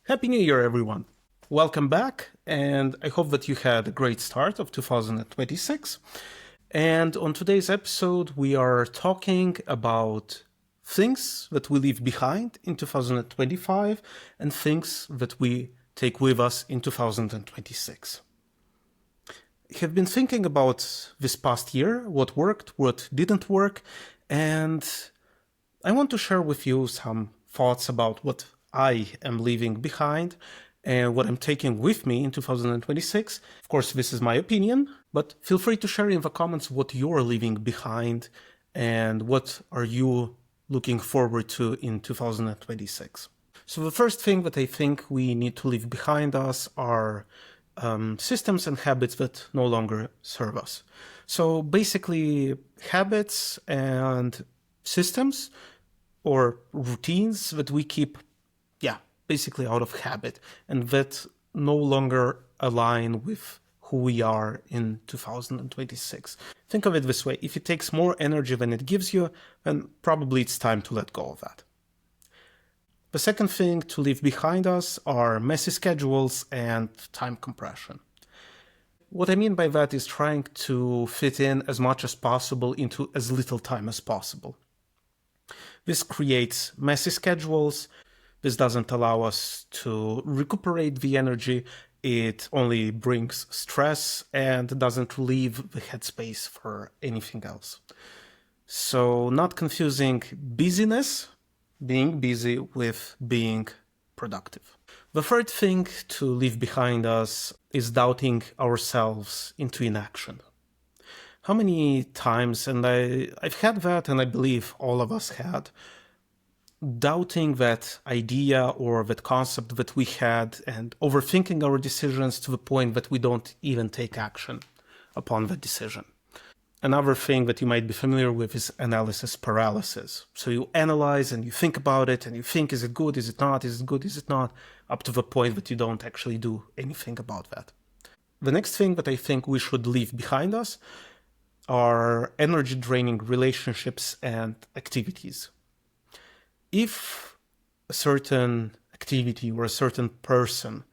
Happy New Year, everyone. Welcome back, and I hope that you had a great start of 2026. And on today's episode, we are talking about things that we leave behind in 2025 and things that we take with us in 2026. I have been thinking about this past year, what worked, what didn't work, and I want to share with you some thoughts about what I am leaving behind and what I'm taking with me in 2026. Of course, this is my opinion, but feel free to share in the comments what you're leaving behind and what are you looking forward to in 2026. So the first thing that I think we need to leave behind us are systems and habits that no longer serve us. So basically, habits and systems or routines that we keep, basically out of habit and that no longer align with who we are in 2026. Think of it this way. If it takes more energy than it gives you, then probably it's time to let go of that. The second thing to leave behind us are messy schedules and time compression. What I mean by that is trying to fit in as much as possible into as little time as possible. This creates messy schedules. This doesn't allow us to recuperate the energy. It only brings stress and doesn't leave the headspace for anything else. So not confusing busyness, being busy, with being productive. The third thing to leave behind us is doubting ourselves into inaction. How many times, and I've had that, and I believe all of us had, doubting that idea or that concept that we had and overthinking our decisions to the point that we don't even take action upon the decision. Another thing that you might be familiar with is analysis paralysis. So you analyze and you think about it and you think, is it good, is it not, is it good, is it not, up to the point that you don't actually do anything about that. The next thing that I think we should leave behind us are energy-draining relationships and activities. If a certain activity or a certain person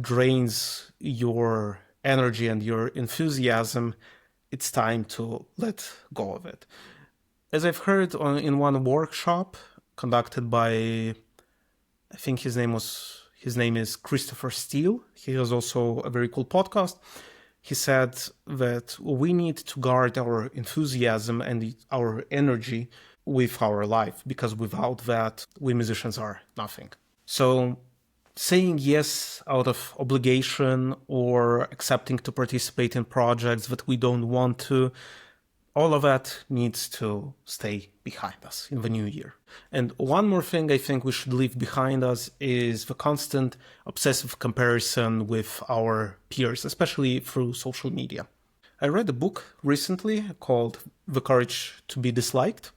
drains your energy and your enthusiasm, it's time to let go of it. As I've heard in one workshop conducted by, I think his name is Christopher Steele. He has also a very cool podcast. He said that we need to guard our enthusiasm and our energy with our life, because without that, we musicians are nothing. So saying yes out of obligation or accepting to participate in projects that we don't want to, all of that needs to stay behind us in the new year. And one more thing I think we should leave behind us is the constant obsessive comparison with our peers, especially through social media. I read a book recently called The Courage to be Disliked.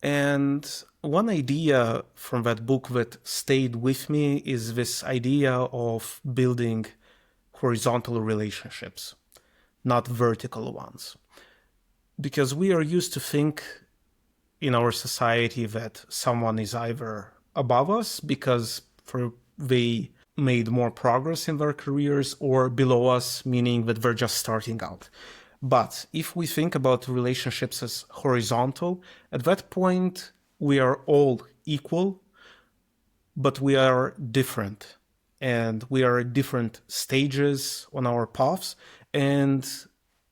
And one idea from that book that stayed with me is this idea of building horizontal relationships, not vertical ones. Because we are used to think in our society that someone is either above us because they made more progress in their careers, or below us, meaning that they're just starting out. But if we think about relationships as horizontal, at that point, we are all equal, but we are different. And we are at different stages on our paths, and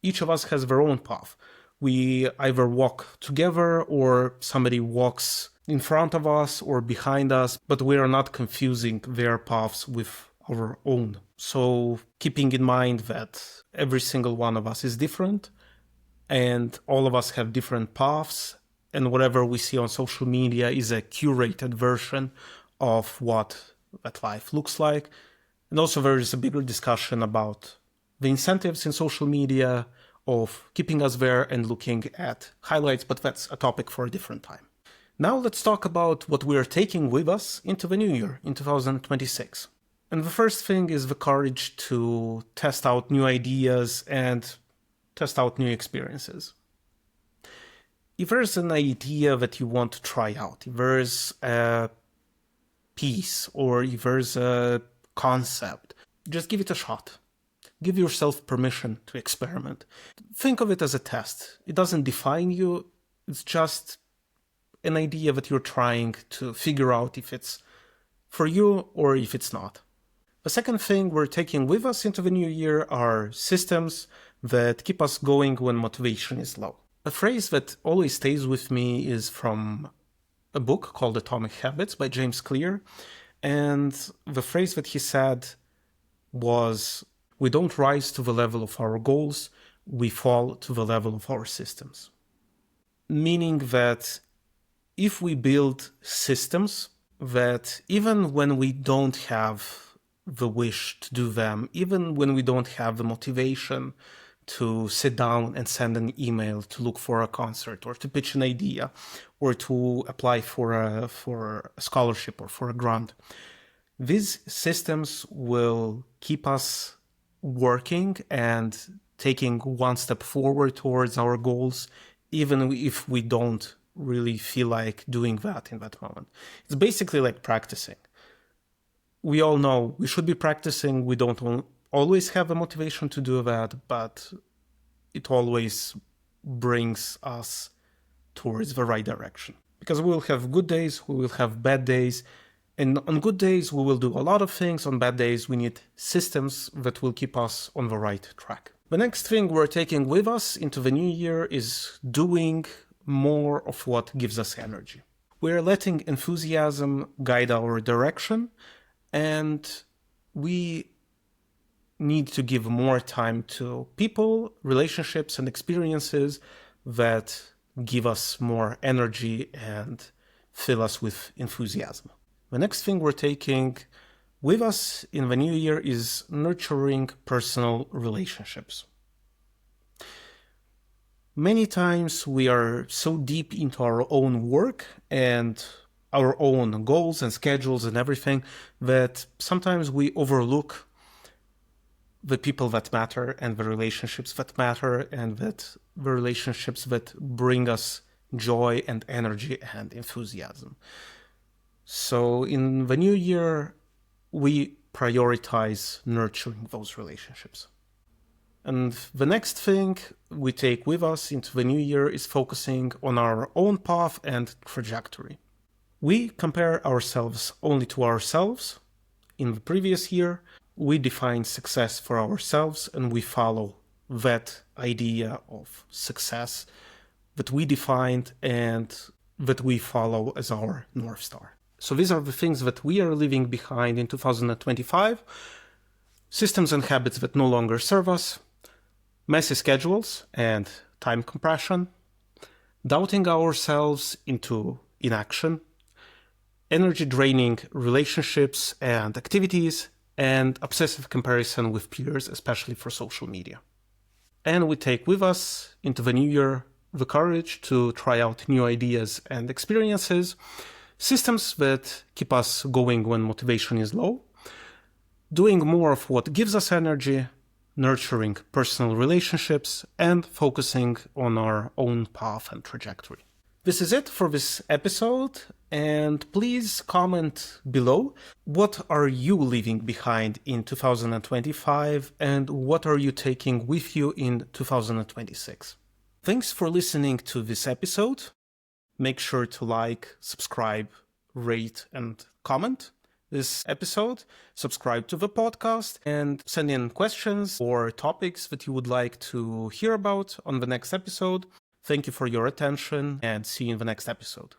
each of us has their own path. We either walk together, or somebody walks in front of us or behind us, but we are not confusing their paths with our own. So keeping in mind that every single one of us is different and all of us have different paths, and whatever we see on social media is a curated version of what that life looks like. And also there is a bigger discussion about the incentives in social media of keeping us there and looking at highlights, but that's a topic for a different time. Now let's talk about what we are taking with us into the new year, in 2026. And the first thing is the courage to test out new ideas and test out new experiences. If there's an idea that you want to try out, if there's a piece or if there's a concept, just give it a shot. Give yourself permission to experiment. Think of it as a test. It doesn't define you. It's just an idea that you're trying to figure out if it's for you or if it's not. The second thing we're taking with us into the new year are systems that keep us going when motivation is low. A phrase that always stays with me is from a book called Atomic Habits by James Clear. And the phrase that he said was, "We don't rise to the level of our goals, we fall to the level of our systems." Meaning that if we build systems that even when we don't have the wish to do them, even when we don't have the motivation to sit down and send an email to look for a concert or to pitch an idea or to apply for a scholarship or for a grant, these systems will keep us working and taking one step forward towards our goals, even if we don't really feel like doing that in that moment. It's basically like practicing. We all know we should be practicing. We don't always have a motivation to do that, but it always brings us towards the right direction. Because we will have good days, we will have bad days, and on good days we will do a lot of things. On bad days we need systems that will keep us on the right track. The next thing we're taking with us into the new year is doing more of what gives us energy. We're letting enthusiasm guide our direction, and we need to give more time to people, relationships, and experiences that give us more energy and fill us with enthusiasm. The next thing we're taking with us in the new year is nurturing personal relationships. Many times we are so deep into our own work and our own goals and schedules and everything that sometimes we overlook the people that matter and the relationships that matter and that the relationships that bring us joy and energy and enthusiasm. So in the new year, we prioritize nurturing those relationships. And the next thing we take with us into the new year is focusing on our own path and trajectory. We compare ourselves only to ourselves. In the previous year, we defined success for ourselves and we follow that idea of success that we defined and that we follow as our North Star. So these are the things that we are leaving behind in 2025. Systems and habits that no longer serve us, messy schedules and time compression, doubting ourselves into inaction, energy-draining relationships and activities, and obsessive comparison with peers, especially for social media. And we take with us into the new year the courage to try out new ideas and experiences, systems that keep us going when motivation is low, doing more of what gives us energy, nurturing personal relationships, and focusing on our own path and trajectory. This is it for this episode, and please comment below what are you leaving behind in 2025 and what are you taking with you in 2026. Thanks for listening to this episode. Make sure to like, subscribe, rate, and comment this episode, subscribe to the podcast, and send in questions or topics that you would like to hear about on the next episode. Thank you for your attention and see you in the next episode.